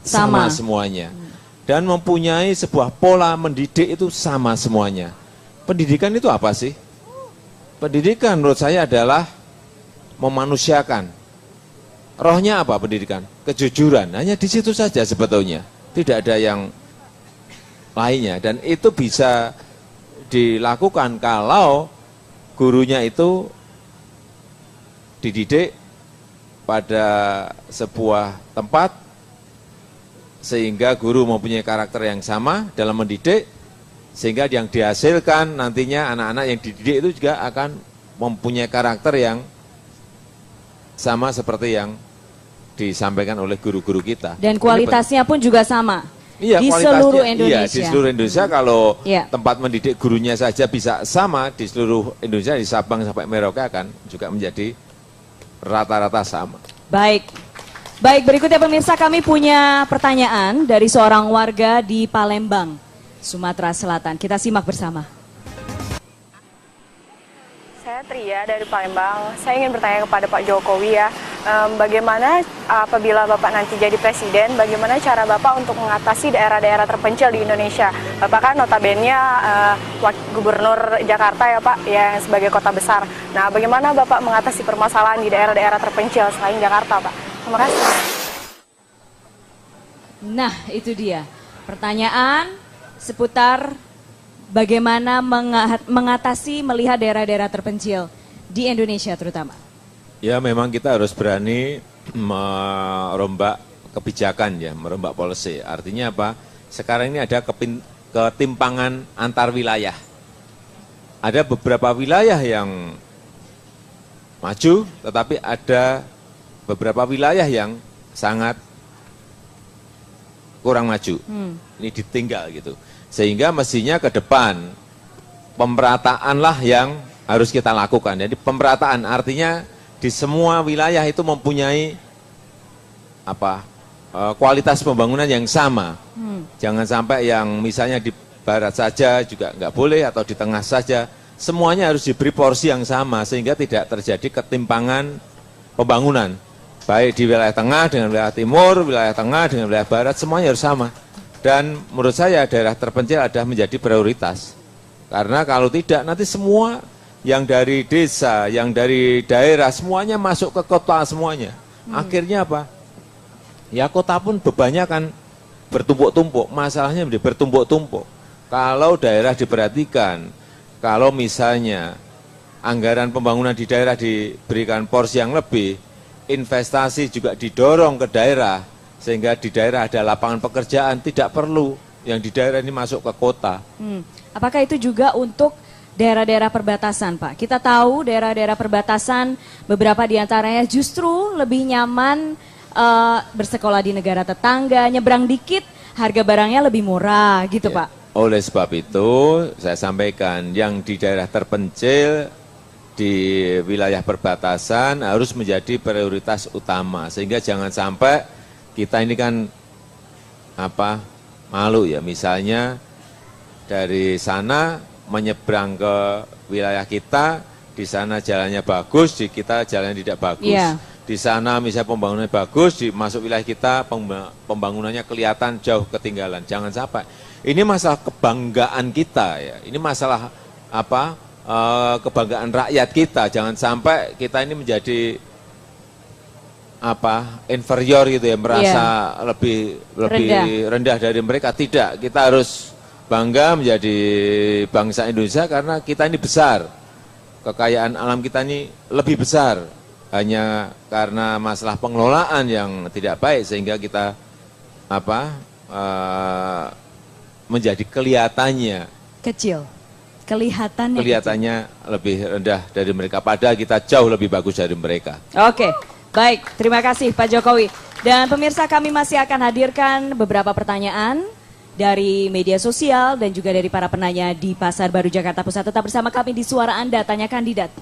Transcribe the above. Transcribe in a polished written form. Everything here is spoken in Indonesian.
sama semuanya. Dan mempunyai sebuah pola mendidik itu sama semuanya. Pendidikan itu apa sih? Pendidikan menurut saya adalah memanusiakan. Rohnya apa pendidikan? Kejujuran. Hanya di situ saja sebetulnya. Tidak ada yang lainnya. Dan itu bisa dilakukan kalau gurunya itu dididik pada sebuah tempat sehingga guru mempunyai karakter yang sama dalam mendidik, sehingga yang dihasilkan nantinya anak-anak yang dididik itu juga akan mempunyai karakter yang sama seperti yang disampaikan oleh guru-guru kita. Dan kualitasnya pun juga sama. Iya, di seluruh Indonesia. Iya, di seluruh Indonesia kalau tempat mendidik gurunya saja bisa sama di seluruh Indonesia, di Sabang sampai Merauke akan juga menjadi rata-rata sama. Baik. Baik, berikutnya pemirsa, kami punya pertanyaan dari seorang warga di Palembang, Sumatera Selatan. Kita simak bersama. Saya Tria dari Palembang. Saya ingin bertanya kepada Pak Jokowi ya, bagaimana apabila Bapak nanti jadi presiden, bagaimana cara Bapak untuk mengatasi daerah-daerah terpencil di Indonesia? Bapak kan notabene gubernur Jakarta ya Pak, yang sebagai kota besar. Nah, bagaimana Bapak mengatasi permasalahan di daerah-daerah terpencil selain Jakarta Pak? Terima kasih. Nah, itu dia pertanyaan seputar bagaimana mengatasi melihat daerah-daerah terpencil di Indonesia terutama. Ya, memang kita harus berani merombak kebijakan ya, merombak policy. Artinya apa? Sekarang ini ada ketimpangan antar wilayah. Ada beberapa wilayah yang maju, tetapi ada beberapa wilayah yang sangat kurang maju. Ini ditinggal gitu. Sehingga mestinya ke depan pemerataan yang harus kita lakukan. Jadi pemerataan artinya di semua wilayah itu mempunyai kualitas pembangunan yang sama. Jangan sampai yang misalnya di barat saja juga nggak boleh atau di tengah saja. Semuanya harus diberi porsi yang sama sehingga tidak terjadi ketimpangan pembangunan. Baik di wilayah tengah dengan wilayah timur, wilayah tengah dengan wilayah barat, semuanya harus sama. Dan menurut saya daerah terpencil adalah menjadi prioritas. Karena kalau tidak nanti semua yang dari desa, yang dari daerah, semuanya masuk ke kota semuanya. Akhirnya apa? Ya kota pun bebannya akan bertumpuk-tumpuk, masalahnya menjadi bertumpuk-tumpuk. Kalau daerah diperhatikan, kalau misalnya anggaran pembangunan di daerah diberikan porsi yang lebih, investasi juga didorong ke daerah, sehingga di daerah ada lapangan pekerjaan, tidak perlu yang di daerah ini masuk ke kota. Apakah itu juga untuk daerah-daerah perbatasan, Pak? Kita tahu daerah-daerah perbatasan, beberapa diantaranya justru lebih nyaman bersekolah di negara tetangga, nyebrang dikit, harga barangnya lebih murah, gitu Ya. Pak. Oleh sebab itu, saya sampaikan yang di daerah terpencil, di wilayah perbatasan harus menjadi prioritas utama. Sehingga jangan sampai kita ini kan malu ya, misalnya dari sana menyeberang ke wilayah kita, di sana jalannya bagus, di kita jalannya tidak bagus. Di sana misalnya pembangunannya bagus, di masuk wilayah kita pembangunannya kelihatan jauh ketinggalan. Jangan sampai. Ini masalah kebanggaan kita ya. Ini masalah kebanggaan rakyat kita. Jangan sampai kita ini menjadi inferior gitu ya, merasa lebih rendah dari mereka. Tidak, kita harus bangga menjadi bangsa Indonesia karena kita ini besar. Kekayaan alam kita ini lebih besar. Hanya karena masalah pengelolaan yang tidak baik sehingga kita menjadi kelihatannya kecil. Kelihatannya lebih rendah dari mereka. Padahal kita jauh lebih bagus dari mereka. Oke, baik. Terima kasih Pak Jokowi. Dan pemirsa, kami masih akan hadirkan beberapa pertanyaan dari media sosial dan juga dari para penanya di Pasar Baru Jakarta Pusat. Tetap bersama kami di Suara Anda, Tanya Kandidat.